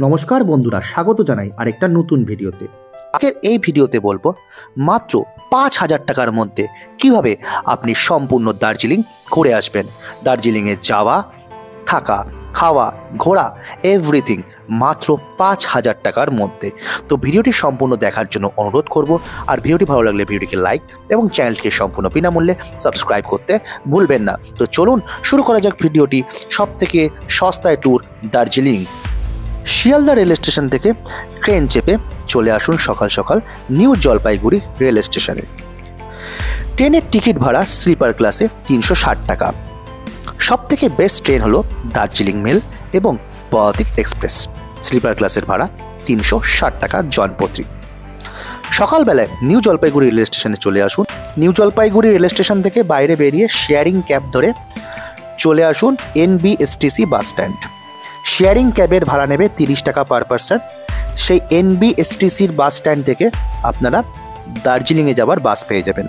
নমস্কার বন্ধুরা, স্বাগত জানাই আরেকটা নতুন ভিডিওতে। আগের এই ভিডিওতে বলবো মাত্র ৫,০০০ টাকার মধ্যে কিভাবে আপনি সম্পূর্ণ দার্জিলিং ঘুরে আসবেন। দার্জিলিংয়ে যাওয়া, থাকা, খাওয়া, ঘোরা, এভরিথিং মাত্র ৫,০০০ টাকার মধ্যে। তো ভিডিওটি সম্পূর্ণ দেখার জন্য অনুরোধ করব। আর ভিডিওটি ভালো লাগলে ভিডিওটিকে লাইক এবং চ্যানেলটিকে সম্পূর্ণ বিনামূল্যে সাবস্ক্রাইব করতে ভুলবেন না। তো চলুন শুরু করা যাক ভিডিওটি। সবথেকে সস্তায় tour Darjeeling. Sealdah rail station থেকে ট্রেন চেপে চলে আসুন সকাল সকাল নিউ জলপাইগুড়ি রেল স্টেশনে। ট্রেনের টিকিট ভাড়া স্লিপার ক্লাসে ৩৬০ টাকা। সবথেকে বেস্ট ট্রেন হলো দার্জিলিং মেল এবং পদাতিক এক্সপ্রেস। স্লিপার ক্লাসের ভাড়া ৩৬০ টাকা জনপ্রতি। সকালবেলায় নিউ জলপাইগুড়ি রেল স্টেশনে চলে আসুন। নিউ জলপাইগুড়ি রেল স্টেশন থেকে বাইরে বেরিয়ে শেয়ারিং ক্যাব ধরে চলে আসুন NBSTC বাস স্ট্যান্ড। শেয়ারিং ক্যাবের ভাড়া নেবে ৩০ টাকা পার পারসন। সেই NBSTCর বাস স্ট্যান্ড থেকে আপনারা দার্জিলিংয়ে যাওয়ার বাস পেয়ে যাবেন।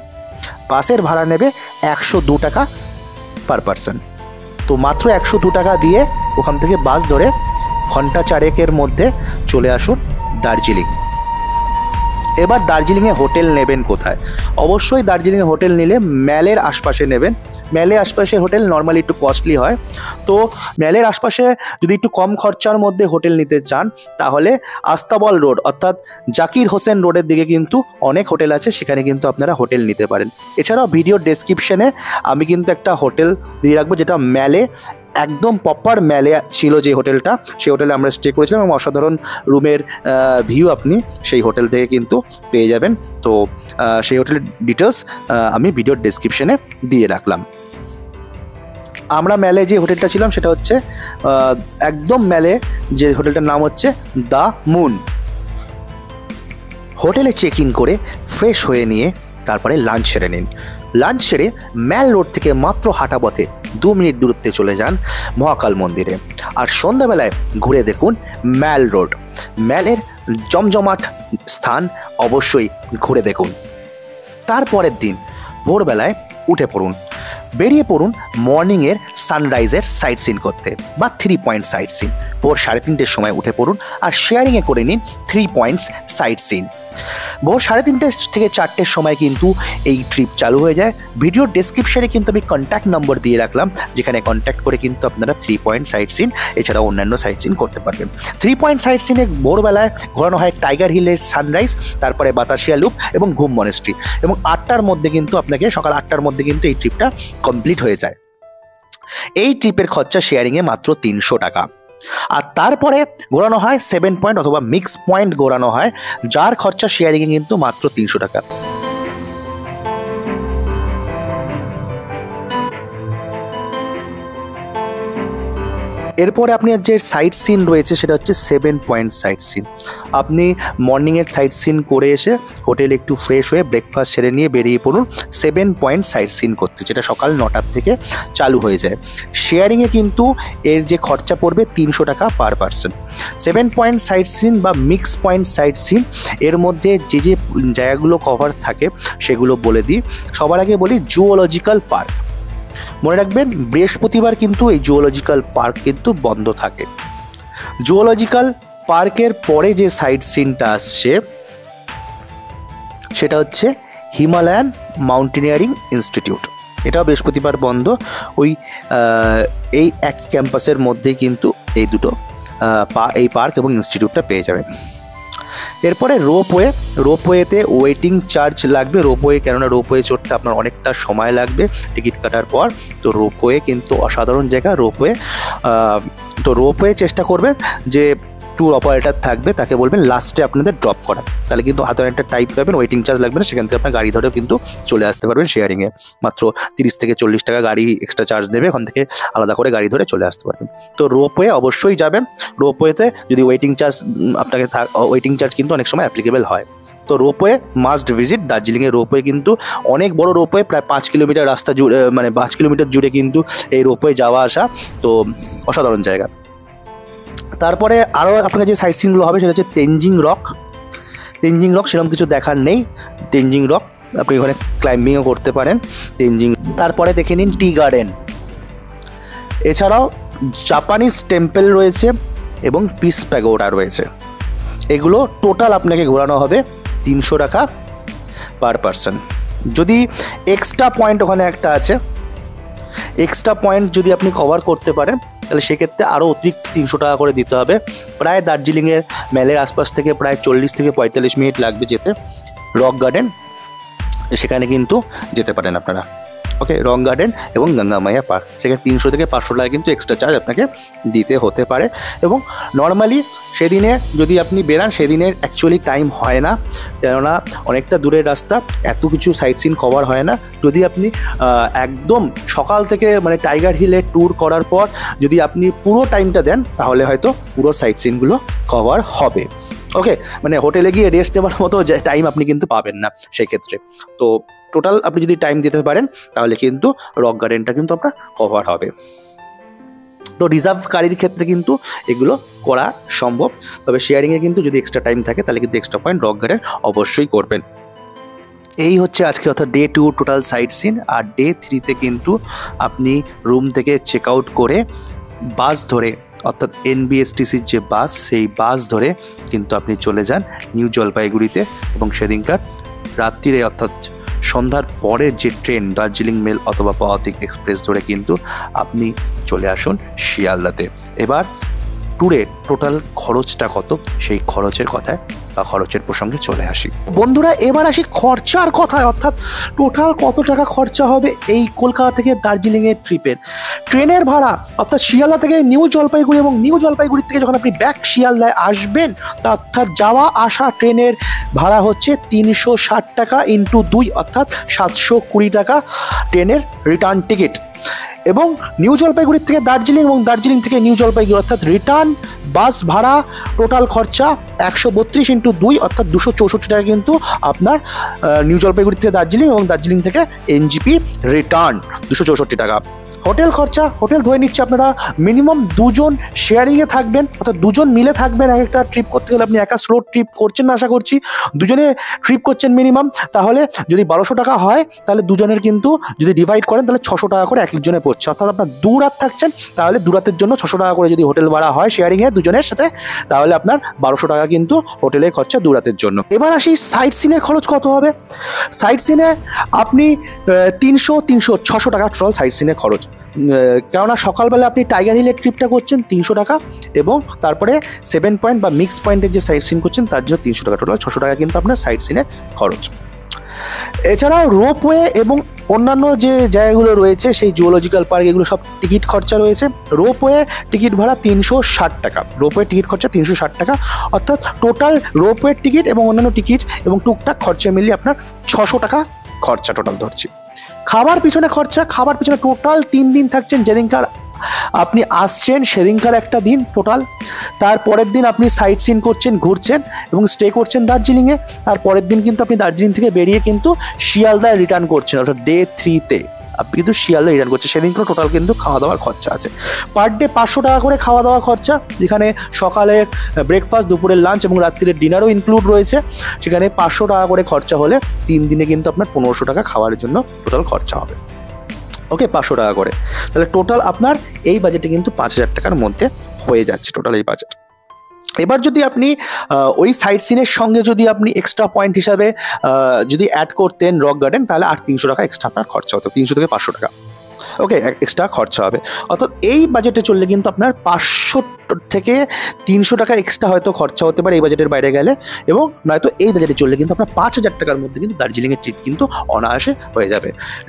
বাসের ভাড়া নেবে ১০২ টাকা পার পারসন। তো মাত্র ১০২ টাকা দিয়ে ওখান থেকে বাস ধরে ঘন্টা চারেকের মধ্যে চলে আসুন দার্জিলিং। এবার দার্জিলিংয়ে হোটেল নেবেন কোথায়? অবশ্যই দার্জিলিংয়ে হোটেল নিলে ম্যালের আশপাশে নেবেন। ম্যালের আশপাশে হোটেল নর্মালি একটু কস্টলি হয়। তো ম্যালের আশপাশে যদি একটু কম খরচার মধ্যে হোটেল নিতে চান তাহলে আস্তাবল রোড অর্থাৎ জাকির হোসেন রোডের দিকে কিন্তু অনেক হোটেল আছে, সেখানে কিন্তু আপনারা হোটেল নিতে পারেন। এছাড়াও ভিডিও ডেসক্রিপশনে আমি কিন্তু একটা হোটেল দিয়ে রাখবো যেটা ম্যালে, একদম প্রপার ম্যালে ছিল যে হোটেলটা, সেই হোটেলে আমরা স্টে করেছিলাম এবং অসাধারণ রুমের ভিউ আপনি সেই হোটেল থেকে কিন্তু পেয়ে যাবেন। তো সেই হোটেলের ডিটেলস আমি ভিডিওর ডেসক্রিপশনে দিয়ে রাখলাম। আমরা ম্যালে যে হোটেলটা ছিলাম সেটা হচ্ছে একদম ম্যালে যে হোটেলটার নাম হচ্ছে দ্য মুন। হোটেলে চেক ইন করে ফ্রেশ হয়ে নিয়ে তারপরে লাঞ্চ সেরে নিন। লাঞ্চ সেরে ম্যাল রোড থেকে মাত্র হাঁটা পথে 2 মিনিট দূরত্বে চলে যান মহাকাল মন্দিরে। আর সন্ধ্যাবেলায় ঘুরে দেখুন ম্যাল রোড। ম্যালের জমজমাট স্থান অবশ্যই ঘুরে দেখুন। তারপরের দিন ভোরবেলায় উঠে পড়ুন, বেরিয়ে পড়ুন মর্নিংয়ের সানরাইজের সাইট সিন করতে বা 3 পয়েন্ট সাইট সিন। ভোর 3:30-র সময় উঠে পড়ুন আর শেয়ারিংয়ে করে নিন 3 পয়েন্টস সাইট সিন। ভোর 3:30 থেকে 4টের সময় কিন্তু এই ট্রিপ চালু হয়ে যায়। ভিডিওর ডেসক্রিপশনে কিন্তু আমি কন্ট্যাক্ট নম্বর দিয়ে রাখলাম, যেখানে কন্ট্যাক্ট করে কিন্তু আপনারা 3 পয়েন্ট সাইট সিন এছাড়া অন্যান্য সাইট সিন করতে পারবেন। 3 পয়েন্ট সাইট সিনে ভোরবেলায় ঘোরানো হয় টাইগার হিলের সানরাইজ, তারপরে বাতাসিয়া লুপ এবং ঘুম মনেস্ট্রি, এবং 8টার মধ্যে কিন্তু আপনাকে সকাল 8টার মধ্যে কিন্তু এই ট্রিপটা কমপ্লিট হয়ে যায়। এই ট্রিপের খরচা শেয়ারিংয়ে মাত্র 300 টাকা। আর তারপরে ঘোরানো হয় 7 পয়েন্ট অথবা মিক্স পয়েন্ট ঘোরানো হয়, যার খরচা শেয়ারিংয়ে কিন্তু মাত্র 300 টাকা। এরপরে আপনার যে সাইট সিন রয়েছে সেটা হচ্ছে 7 পয়েন্ট সাইট সিন। আপনি মর্নিংয়ের সাইট সিন করে এসে হোটেলে একটু ফ্রেশ হয়ে ব্রেকফাস্ট সেরে নিয়ে বেরিয়ে পড়ুন 7 পয়েন্ট সাইট সিন করতে, যেটা সকাল 9টার থেকে চালু হয়ে যায়। শেয়ারিংয়ে কিন্তু এর যে খরচা পড়বে 300 টাকা per person. 7 point sightseeing বা মিক্স পয়েন্ট সাইট সিন এর মধ্যে যে যে জায়গাগুলো কভার থাকে সেগুলো বলে দিই। সবার আগে বলি জুওলজিক্যাল পার্ক। মনে রাখবেন বৃহস্পতিবার কিন্তু এই জুওলজিক্যাল পার্ক কিন্তু বন্ধ থাকে। জুওলজিক্যাল পার্কের পরে যে সাইট সিনটা আসছে সেটা হচ্ছে হিমালয়ান মাউন্টেনিয়ারিং ইনস্টিটিউট। এটাও বৃহস্পতিবার বন্ধ। এই এক ক্যাম্পাসের মধ্যেই কিন্তু এই দুটো এই পার্ক এবং ইনস্টিটিউটটা পেয়ে যাবেন। এরপরে রোপওয়েতে ওয়েটিং চার্জ লাগবে। রোপওয়ে, কেননা রোপওয়ে চড়তে আপনার অনেকটা সময় লাগবে টিকিট কাটার পর। তো রোপওয়ে কিন্তু অসাধারণ জায়গা রোপওয়ে। তো রোপওয়ে চেষ্টা করবেন যে ট্যুর অপারেটর থাকবে তাকে বলবেন লাস্টে আপনাদের ড্রপ করা, তাহলে কিন্তু হাতে অনেকটা টাইম পাবেন, ওয়েটিং চার্জ লাগবে না। সেখান থেকে আপনার গাড়ি ধরেও কিন্তু চলে আসতে পারবেন শেয়ারিংয়ে। মাত্র 30 থেকে 40 টাকা গাড়ি এক্সট্রা চার্জ দেবে, ওখান থেকে আলাদা করে গাড়ি ধরে চলে আসতে পারবেন। তো রোপওয়ে অবশ্যই যাবেন। রোপওয়েতে যদি ওয়েটিং চার্জ আপনাকে ওয়েটিং চার্জ কিন্তু অনেক সময় অ্যাপ্লিকেবল হয়। তো রোপওয়ে মাস্ট ভিজিট। দার্জিলিংয়ের রোপওয়ে কিন্তু অনেক বড় রোপওয়ে, প্রায় 5 কিলোমিটার রাস্তা জুড়ে, মানে 5 কিলোমিটার জুড়ে কিন্তু এই রোপওয়ে যাওয়া আসা। তো অসাধারণ জায়গা। তারপরে আরও আপনার যে সাইট সিনগুলো হবে সেটা হচ্ছে তেনজিং রক। তেনজিং রক সেরকম কিছু দেখার নেই। তেনজিং রক আপনি ওখানে ক্লাইম্বিংও করতে পারেন তেনজিং। তারপরে দেখে নিন টি গার্ডেন। এছাড়াও জাপানিজ টেম্পল রয়েছে এবং পিস প্যাগোডা রয়েছে। এগুলো টোটাল আপনাকে ঘোরানো হবে 300 টাকা পার পারসন। যদি এক্সট্রা পয়েন্ট ওখানে একটা আছে, এক্সট্রা পয়েন্ট যদি আপনি কভার করতে পারেন তাহলে সেক্ষেত্রে আরও অতিরিক্ত 300 টাকা করে দিতে হবে। প্রায় দার্জিলিংয়ের মেলের আশপাশ থেকে প্রায় 40 থেকে 45 মিনিট লাগবে যেতে। রক গার্ডেন সেখানে কিন্তু যেতে পারেন আপনারা। ওকে, রক গার্ডেন এবং গঙ্গা মাইয়া পার্ক, সেখানে 300 থেকে 500 টাকা কিন্তু এক্সট্রা চার্জ আপনাকে দিতে হতে পারে। এবং নর্মালি সেদিনে যদি আপনি বেরান সেদিনের অ্যাকচুয়ালি টাইম হয় না, কেননা অনেকটা দূরের রাস্তা, এত কিছু সাইট সিন কভার হয় না। যদি আপনি একদম সকাল থেকে মানে টাইগার হিলে ট্যুর করার পর যদি আপনি পুরো টাইমটা দেন তাহলে হয়তো পুরো সাইট সিনগুলো কভার হবে। ওকে, মানে হোটেলে গিয়ে রেস্ট নেওয়ার মতো টাইম আপনি কিন্তু পাবেন না সেই ক্ষেত্রে। তো টোটাল আপনি যদি টাইম দিতে পারেন তাহলে কিন্তু রক গার্ডেনটা কিন্তু আপনার কভার হবে। তো রিজার্ভ গাড়ির ক্ষেত্রে কিন্তু এগুলো করা সম্ভব, তবে শেয়ারিংয়ে কিন্তু যদি এক্সট্রা টাইম থাকে তাহলে কিন্তু এক্সট্রা পয়েন্ট রক গার্ডেন অবশ্যই করবেন। এই হচ্ছে আজকে অর্থাৎ ডে 2 টোটাল সাইট সিন। আর ডে 3-তে কিন্তু আপনি রুম থেকে চেক আউট করে বাস ধরে অর্থাৎ NBSTCর যে বাস, সেই বাস ধরে কিন্তু আপনি চলে যান নিউ জলপাইগুড়িতে। এবং সেদিনকার রাত্রিরে অর্থাৎ সন্ধ্যার পরের যে ট্রেন দার্জিলিং মেল অথবা পাওয়াতিক এক্সপ্রেস ধরে কিন্তু আপনি চলে আসুন শিয়ালদাতে। এবার ট্যুরের টোটাল খরচটা কত সেই খরচের কথায় বা খরচের প্রসঙ্গে চলে আসি। বন্ধুরা এবার আসি খরচার কথায়, অর্থাৎ টোটাল কত টাকা খরচা হবে এই কলকাতা থেকে দার্জিলিংয়ের ট্রিপের। ট্রেনের ভাড়া অর্থাৎ শিয়ালদা থেকে নিউ জলপাইগুড়ি এবং নিউ জলপাইগুড়ি থেকে যখন আপনি ব্যাক শিয়ালদায় আসবেন তা অর্থাৎ যাওয়া আসা ট্রেনের ভাড়া হচ্ছে 360 টাকা ইন্টু 2 অর্থাৎ 720 টাকা ট্রেনের রিটার্ন টিকিট। এবং নিউ জলপাইগুড়ি থেকে দার্জিলিং এবং দার্জিলিং থেকে নিউ জলপাইগুড়ি অর্থাৎ রিটার্ন বাস ভাড়া টোটাল খরচা 132 ইন্টু 2 অর্থাৎ 264 টাকা কিন্তু আপনার নিউ জলপাইগুড়ি থেকে দার্জিলিং এবং দার্জিলিং থেকে NGP রিটার্ন 264 টাকা। হোটেল খরচা, হোটেল ধরে নিচ্ছে আপনারা মিনিমাম 2 জন শেয়ারিংয়ে থাকবেন অর্থাৎ 2 জন মিলে থাকবেন। এক একটা ট্রিপ করতে গেলে আপনি একা স্লো ট্রিপ করছেন না আশা করছি, 2 জনে ট্রিপ করছেন মিনিমাম। তাহলে যদি 1200 টাকা হয় তাহলে 2 জনের কিন্তু যদি ডিভাইড করেন তাহলে 600 টাকা করে এক একজনে পড়ছে। অর্থাৎ আপনার 2 রাত থাকছেন তাহলে 2 রাতের জন্য 600 টাকা করে যদি হোটেল ভাড়া হয় শেয়ারিংয়ে 2 জনের সাথে, তাহলে আপনার 1200 টাকা কিন্তু হোটেলের খরচা 2 রাতের জন্য। এবার আসি সাইট সিনের খরচ কত হবে। সাইট সিনে আপনি 600 টাকা টোটাল সাইট সিনের খরচ। কেননা সকালবেলা আপনি টাইগার হিলের ট্রিপটা করছেন 300 টাকা এবং তারপরে 7 পয়েন্ট বা মিক্স পয়েন্টের যে সাইট সিন করছেন তার জন্য 300 টাকা, টোটাল 600 টাকা কিন্তু আপনার সাইট সিনের খরচ। এছাড়াও রোপওয়ে এবং অন্যান্য যে জায়গাগুলো রয়েছে সেই জুওলজিক্যাল পার্ক এগুলো সব টিকিট খরচা রয়েছে। রোপওয়ে টিকিট ভাড়া 360 টাকা, রোপওয়ে টিকিট খরচা 360 টাকা অর্থাৎ টোটাল রোপওয়ের টিকিট এবং অন্যান্য টিকিট এবং টুকটাক খরচা মিলিয়ে আপনার 600 টাকা খরচা টোটাল ধরছি। খাবার পিছনে খরচা, খাবার পিছনে টোটাল 3 দিন থাকছেন। যেদিনকার আপনি আসছেন সেদিনকার একটা দিন টোটাল, তারপরের দিন আপনি সাইট সিন করছেন, ঘুরছেন এবং স্টে করছেন দার্জিলিংয়ে। তারপরের দিন কিন্তু আপনি দার্জিলিং থেকে বেরিয়ে কিন্তু শিয়ালদায় রিটার্ন করছেন অর্থাৎ ডে 3-তে আপনি কিন্তু শিয়ালদায় রিটার্ন করছেন। সেদিনকে টোটাল কিন্তু খাওয়া দাওয়ার খরচা আছে পার ডে 500 টাকা করে খাওয়া দাওয়া খরচা, যেখানে সকালের ব্রেকফাস্ট, দুপুরের লাঞ্চ এবং রাত্রির ডিনারও ইনক্লুড রয়েছে। সেখানে 500 টাকা করে খরচা হলে 3 দিনে কিন্তু আপনার 1500 টাকা খাওয়ার জন্য টোটাল খরচা হবে। ওকে, 500 টাকা করে, তাহলে টোটাল আপনার এই বাজেটে কিন্তু 5000 টাকার মধ্যে হয়ে যাচ্ছে টোটাল এই বাজেট। এবার যদি আপনি ওই সাইট সিনের সঙ্গে যদি আপনি এক্সট্রা পয়েন্ট হিসাবে যদি অ্যাড করতেন রক গার্ডেন তাহলে আর 300 টাকা এক্সট্রা আপনার খরচা হতো, 300 থেকে 500 টাকা ওকে এক্সট্রা খরচা হবে। অর্থাৎ এই বাজেটে চললে কিন্তু আপনার 500 থেকে 300 টাকা এক্সট্রা হয়তো খরচা হতে পারে এই বাজেটের বাইরে গেলে, এবং নয়তো এই বাজেটে চললে কিন্তু আপনার 5000 টাকার মধ্যে কিন্তু দার্জিলিংয়ের ট্রিপ কিন্তু অনায়াসে হয়ে যাবে।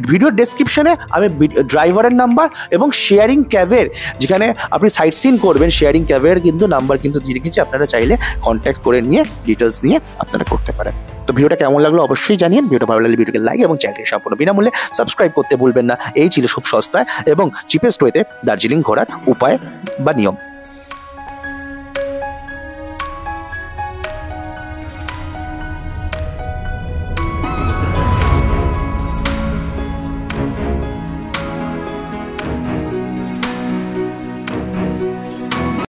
ভিডিওর ডেসক্রিপশনে আমি ড্রাইভারের নাম্বার এবং শেয়ারিং ক্যাবের যেখানে আপনি সাইট সিন করবেন শেয়ারিং ক্যাবের কিন্তু নাম্বার কিন্তু দিয়ে রেখেছি, আপনারা চাইলে কন্ট্যাক্ট করে নিয়ে ডিটেলস নিয়ে আপনারা করতে পারেন। তো ভিডিওটা কেমন লাগলো অবশ্যই জানিয়ে, ভিডিওটা ভালো লাগলে ভিডিওকে লাইক এবং চ্যানেলকে সম্পূর্ণ বিনামূল্যে সাবস্ক্রাইব করতে ভুলবেন না। এই ছিল খুব সস্তায় এবং চিপেস্ট ওয়েতে দার্জিলিং ঘোরার উপায় বা নিয়ম।